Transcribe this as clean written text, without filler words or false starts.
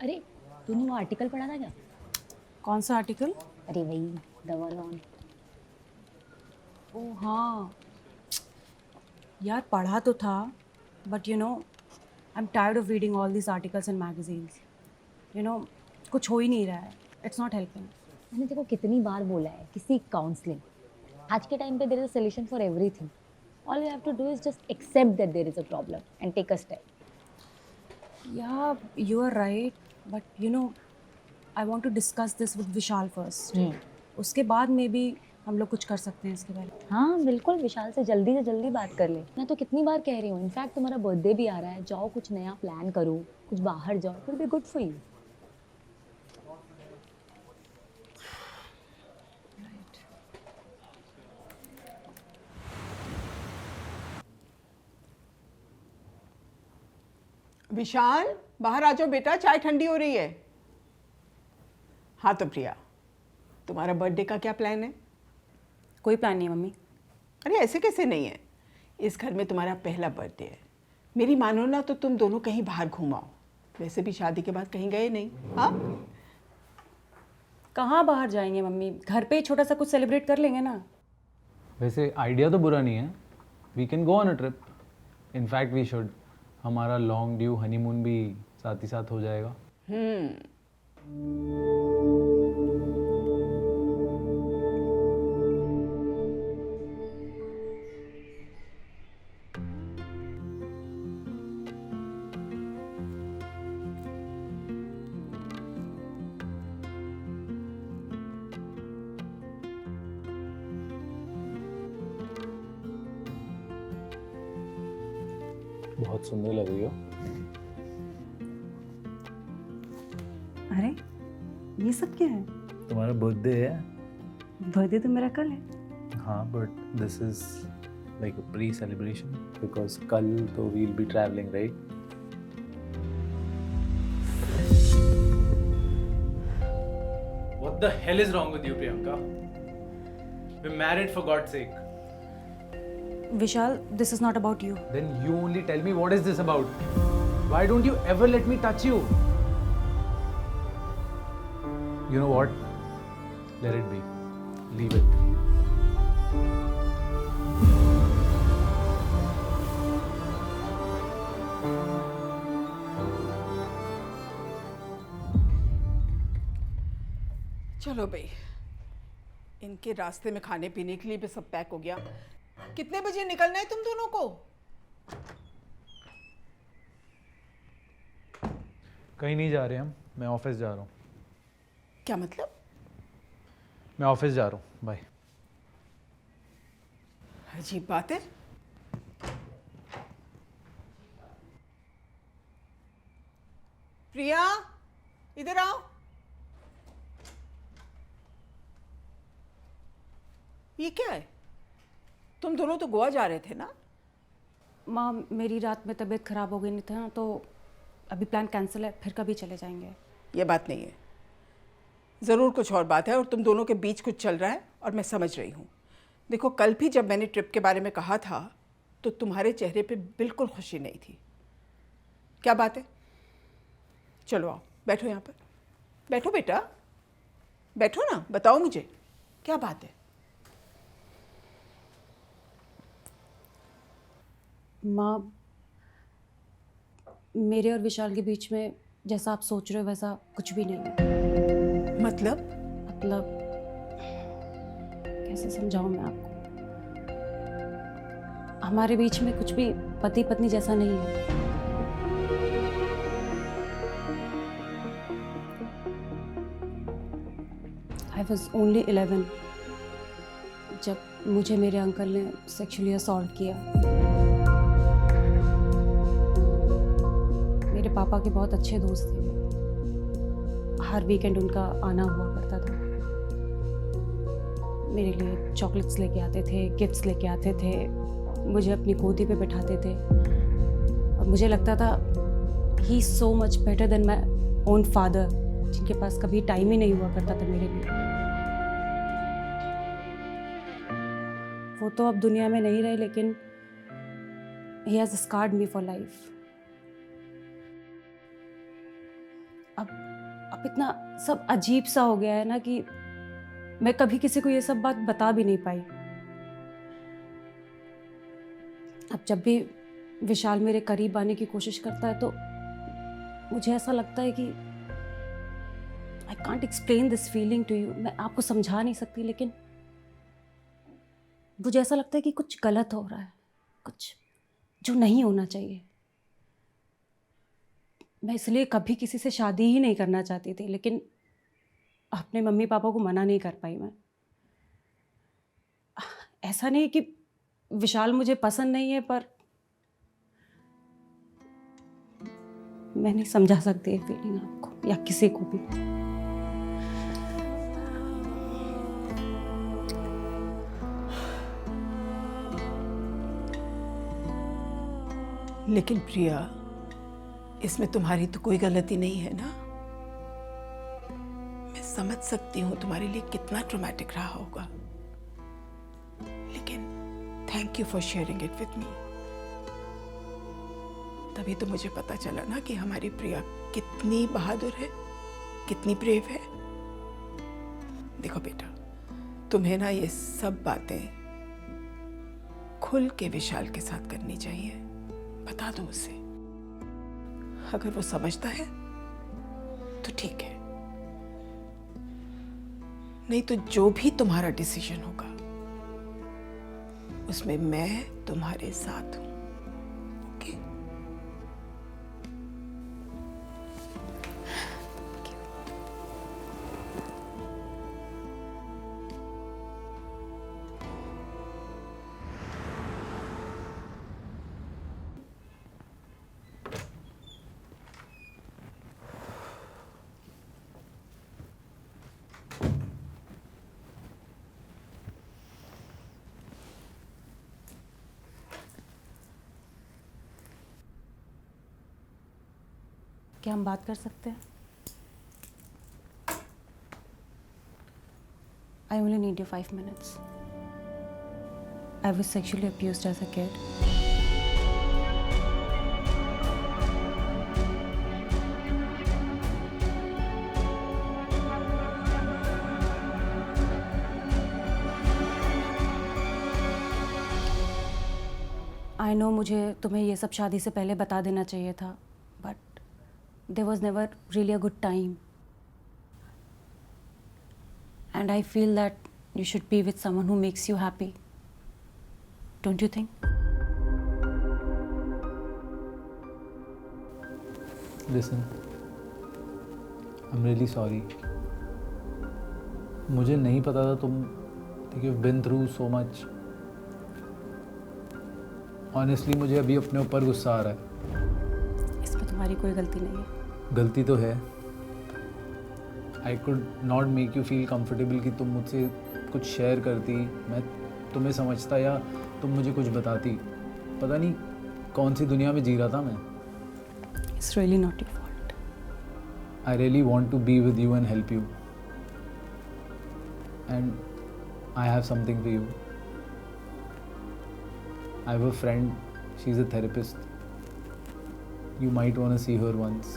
अरे तूने वो आर्टिकल पढ़ा था क्या? कौन सा आर्टिकल? अरे वही द वन ऑन। ओ हाँ यार, पढ़ा तो था but I am tired of reading all this articles in magazines. You know कुछ हो ही नहीं रहा है। It's not helping. मैंने देखो कितनी बार बोला है किसी काउंसलिंग। आज के टाइम पे there is a solution for everything. All you have to do is just accept that there is a problem and take a step. Yeah you are right, but I want to discuss this with Vishal first. उसके बाद में भी हम लोग कुछ कर सकते हैं इसके बारे में। हाँ बिल्कुल, विशाल से जल्दी बात कर ले। मैं तो कितनी बार कह रही हूँ, इनफैक्ट तुम्हारा बर्थडे भी आ रहा है, जाओ कुछ नया प्लान करो, कुछ बाहर जाओ, it will be good for you. Vishal, बाहर आ जाओ बेटा, चाय ठंडी हो रही है। हाँ तो प्रिया, तुम्हारा बर्थडे का क्या प्लान है? कोई प्लान नहीं है मम्मी। अरे ऐसे कैसे नहीं है? इस घर में तुम्हारा पहला बर्थडे है। मेरी मानो ना तो तुम दोनों कहीं बाहर घूमाओ। वैसे भी शादी के बाद कहीं गए नहीं। हाँ, कहाँ बाहर जाएंगे मम्मी, घर पे ही छोटा सा कुछ सेलिब्रेट कर लेंगे ना। वैसे आइडिया तो बुरा नहीं है। We can go on a trip. In fact we should. हमारा लॉन्ग ड्यू हनीमून भी साथ ही साथ हो जाएगा। बहुत सुंदर लग रही हो। अरे ये सब क्या है? तुम्हारा बर्थडे है। बर्थडे तो मेरा कल है। हाँ, but this is like a pre celebration because कल तो we'll be travelling, right? What the hell is wrong with you, Priyanka? We're married for God's sake. Vishal, this is not about you. Then you only tell me what is this about? Why don't you ever let me touch you? You know what? Let it be. Leave it. चलो भाई, इनके रास्ते में खाने पीने के लिए भी सब पैक हो गया। कितने बजे निकलना है तुम दोनों को? कहीं नहीं जा रहे हम। मैं ऑफिस जा रहा हूँ। क्या मतलब? मैं ऑफिस जा रहा हूँ। बाय। अजीब बात है। प्रिया, इधर आओ। ये क्या है? तुम दोनों तो गोवा जा रहे थे ना? माँ, मेरी रात में तबीयत खराब हो गई नहीं था तो अभी प्लान कैंसिल है, फिर कभी चले जाएंगे। ये बात नहीं है। ज़रूर कुछ और बात है और तुम दोनों के बीच कुछ चल रहा है और मैं समझ रही हूँ। देखो, कल भी जब मैंने ट्रिप के बारे में कहा था तो तुम्हारे चेहरे पे बिल्कुल खुशी नहीं थी। क्या बात है? चलो आओ, बैठो यहाँ पर। बैठो बेटा, बैठो ना, बताओ मुझे क्या बात है। माँ, मेरे और विशाल के बीच में जैसा आप सोच रहे हो वैसा कुछ भी नहीं है। मतलब? मतलब कैसे समझाऊं मैं आपको? हमारे बीच में कुछ भी पति पत्नी जैसा नहीं है। आई वॉज ओनली 11 जब मुझे मेरे अंकल ने सेक्सुअली असॉल्ट किया। मेरे पापा के बहुत अच्छे दोस्त थे वो। हर वीकेंड उनका आना हुआ करता था। मेरे लिए चॉकलेट्स लेके आते थे, गिफ्ट्स लेके आते थे, मुझे अपनी गोदी पे बिठाते थे और मुझे लगता था he so much better than my own father, जिनके पास कभी टाइम ही नहीं हुआ करता था मेरे लिए। वो तो अब दुनिया में नहीं रहे, लेकिन he has scarred me for life. अब इतना सब अजीब सा हो गया है ना कि मैं कभी किसी को ये सब बात बता भी नहीं पाई। अब जब भी विशाल मेरे करीब आने की कोशिश करता है तो मुझे ऐसा लगता है कि I can't explain this feeling to you. मैं आपको समझा नहीं सकती, लेकिन मुझे ऐसा लगता है कि कुछ गलत हो रहा है, कुछ जो नहीं होना चाहिए। मैं इसलिए कभी किसी से शादी ही नहीं करना चाहती थी, लेकिन अपने मम्मी पापा को मना नहीं कर पाई मैं। ऐसा नहीं कि विशाल मुझे पसंद नहीं है, पर मैं नहीं समझा सकती ये फीलिंग आपको या किसी को भी। लेकिन प्रिया, इसमें तुम्हारी तो कोई गलती नहीं है ना। मैं समझ सकती हूँ तुम्हारे लिए कितना ट्रॉमेटिक रहा होगा, लेकिन thank you for sharing it with me. तभी तो मुझे पता चला ना कि हमारी प्रिया कितनी बहादुर है, कितनी ब्रेव है। देखो बेटा, तुम्हें ना ये सब बातें खुल के विशाल के साथ करनी चाहिए। बता दो उसे, अगर वो समझता है तो ठीक है, नहीं तो जो भी तुम्हारा डिसीजन होगा उसमें मैं तुम्हारे साथ हूं। ओके? क्या हम बात कर सकते हैं? I only need you 5 minutes. I was sexually abused as a kid. I know मुझे तुम्हें ये सब शादी से पहले बता देना चाहिए था, but there was never really a good time. And I feel that you should be with someone who makes you happy. Don't you think? Listen, I'm really sorry. मुझे नहीं पता था तुम you've been through so much. Honestly, मुझे अभी अपने ऊपर गुस्सा आ रहा है। इसमें तुम्हारी कोई गलती नहीं है। गलती तो है। I could not make you feel comfortable कि तुम मुझसे कुछ शेयर करती, मैं तुम्हें समझता या तुम मुझे कुछ बताती। पता नहीं कौन सी दुनिया में जी रहा था मैं। It's really not your fault. I really want to be with you and help you. And I have something for you. I have a friend, she's a therapist. You might want to see her once.